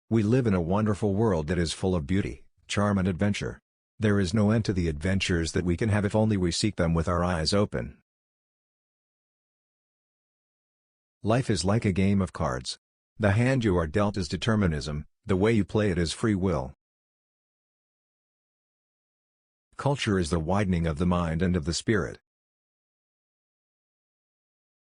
We live in a wonderful world that is full of beauty, charm and adventure. There is no end to the adventures that we can have if only we seek them with our eyes open. Life is like a game of cards. The hand you are dealt is determinism, the way you play it is free will. Culture is the widening of the mind and of the spirit.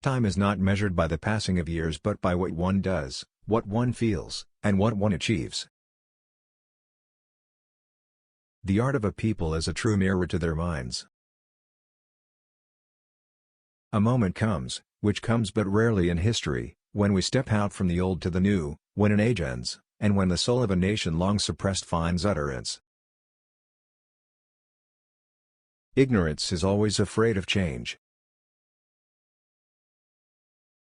Time is not measured by the passing of years but by what one does, what one feels, and what one achieves. The art of a people is a true mirror to their minds. A moment comes, which comes but rarely in history, when we step out from the old to the new, when an age ends, and when the soul of a nation long suppressed finds utterance. Ignorance is always afraid of change.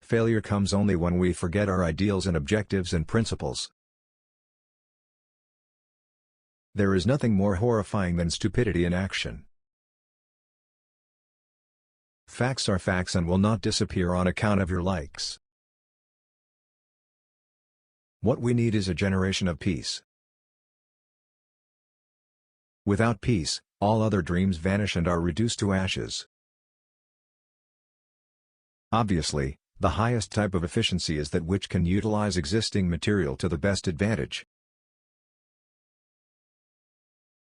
Failure comes only when we forget our ideals and objectives and principles. There is nothing more horrifying than stupidity in action. Facts are facts and will not disappear on account of your likes. What we need is a generation of peace. Without peace, all other dreams vanish and are reduced to ashes. Obviously, the highest type of efficiency is that which can utilize existing material to the best advantage.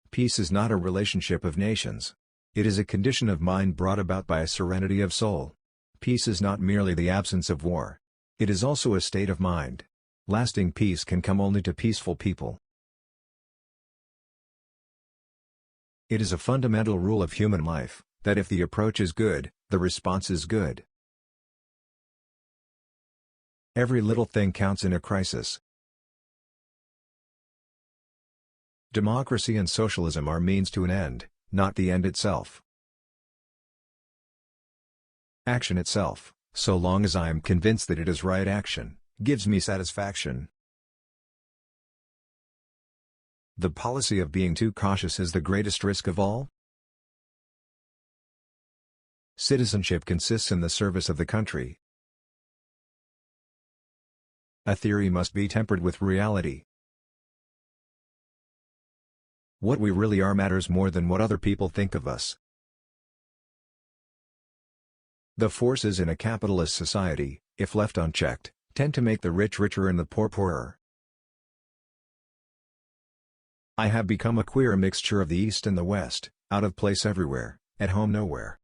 Peace is not a relationship of nations. It is a condition of mind brought about by a serenity of soul. Peace is not merely the absence of war. It is also a state of mind. Lasting peace can come only to peaceful people. It is a fundamental rule of human life, that if the approach is good, the response is good. Every little thing counts in a crisis. Democracy and socialism are means to an end, not the end itself. Action itself, so long as I am convinced that it is right action, gives me satisfaction. The policy of being too cautious is the greatest risk of all. Citizenship consists in the service of the country. A theory must be tempered with reality. What we really are matters more than what other people think of us. The forces in a capitalist society, if left unchecked, tend to make the rich richer and the poor poorer. I have become a queer mixture of the East and the West, out of place everywhere, at home nowhere.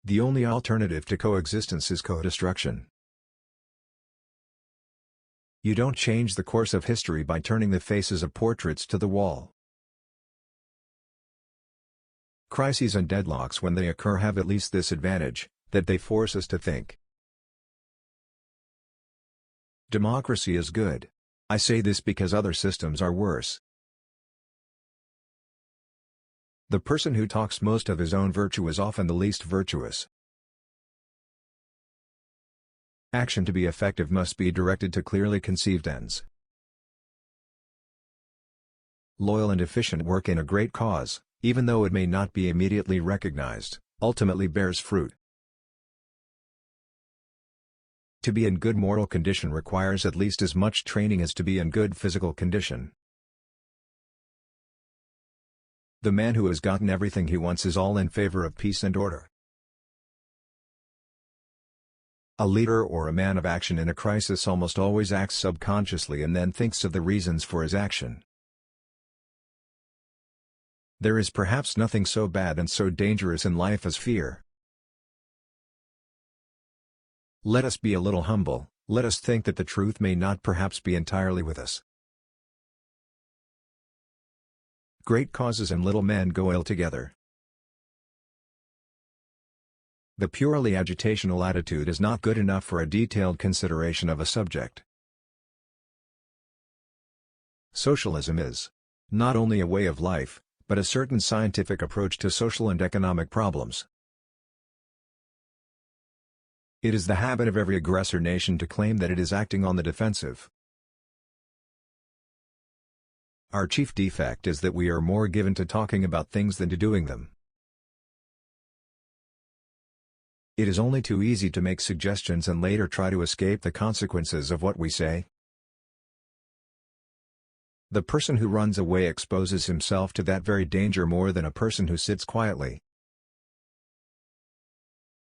The only alternative to coexistence is co-destruction. You don't change the course of history by turning the faces of portraits to the wall. Crises and deadlocks when they occur have at least this advantage, that they force us to think. Democracy is good. I say this because other systems are worse. The person who talks most of his own virtue is often the least virtuous. Action to be effective must be directed to clearly conceived ends. Loyal and efficient work in a great cause, even though it may not be immediately recognized, ultimately bears fruit. To be in good moral condition requires at least as much training as to be in good physical condition. The man who has gotten everything he wants is all in favor of peace and order. A leader or a man of action in a crisis almost always acts subconsciously and then thinks of the reasons for his action. There is perhaps nothing so bad and so dangerous in life as fear. Let us be a little humble, let us think that the truth may not perhaps be entirely with us. Great causes and little men go ill together. The purely agitational attitude is not good enough for a detailed consideration of a subject. Socialism is not only a way of life, but a certain scientific approach to social and economic problems. It is the habit of every aggressor nation to claim that it is acting on the defensive. Our chief defect is that we are more given to talking about things than to doing them. It is only too easy to make suggestions and later try to escape the consequences of what we say. The person who runs away exposes himself to that very danger more than a person who sits quietly.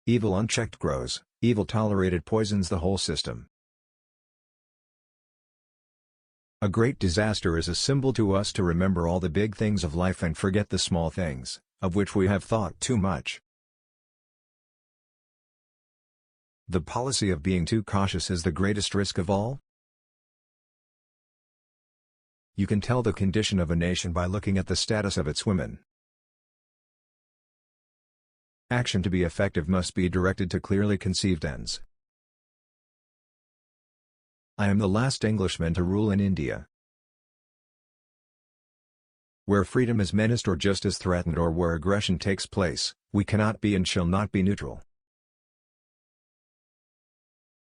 Evil unchecked grows, evil tolerated poisons the whole system. A great disaster is a symbol to us to remember all the big things of life and forget the small things, of which we have thought too much. The policy of being too cautious is the greatest risk of all. You can tell the condition of a nation by looking at the status of its women. Action to be effective must be directed to clearly conceived ends. I am the last Englishman to rule in India. Where freedom is menaced or just as threatened or where aggression takes place, we cannot be and shall not be neutral.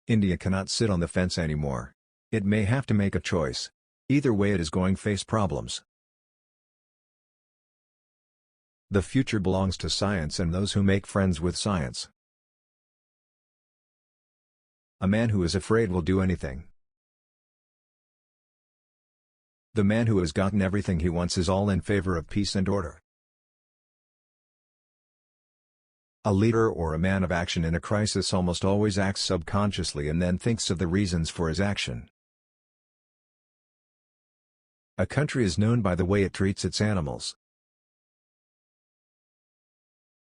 India cannot sit on the fence anymore. It may have to make a choice. Either way it is going to face problems. The future belongs to science and those who make friends with science. A man who is afraid will do anything. The man who has gotten everything he wants is all in favor of peace and order. A leader or a man of action in a crisis almost always acts subconsciously and then thinks of the reasons for his action. A country is known by the way it treats its animals.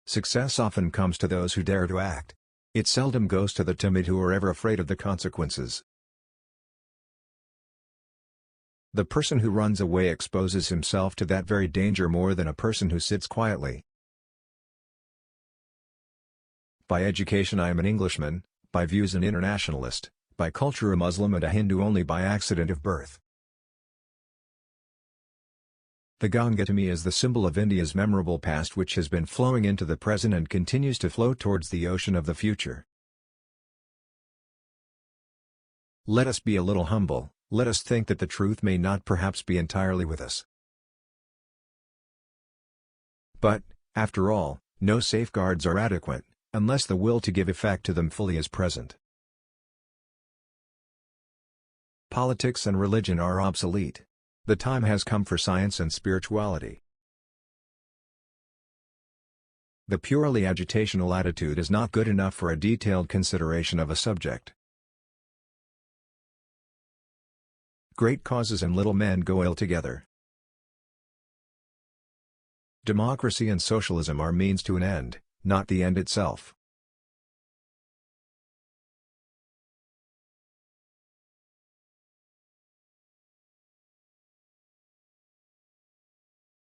Success often comes to those who dare to act. It seldom goes to the timid who are ever afraid of the consequences. The person who runs away exposes himself to that very danger more than a person who sits quietly. By education I am an Englishman, by views an internationalist, by culture a Muslim and a Hindu only by accident of birth. The Ganga to me is the symbol of India's memorable past which has been flowing into the present and continues to flow towards the ocean of the future. Let us be a little humble, let us think that the truth may not perhaps be entirely with us. But, after all, no safeguards are adequate, unless the will to give effect to them fully is present. Politics and religion are obsolete. The time has come for science and spirituality. The purely agitational attitude is not good enough for a detailed consideration of a subject. Great causes and little men go ill together. Democracy and socialism are means to an end, not the end itself.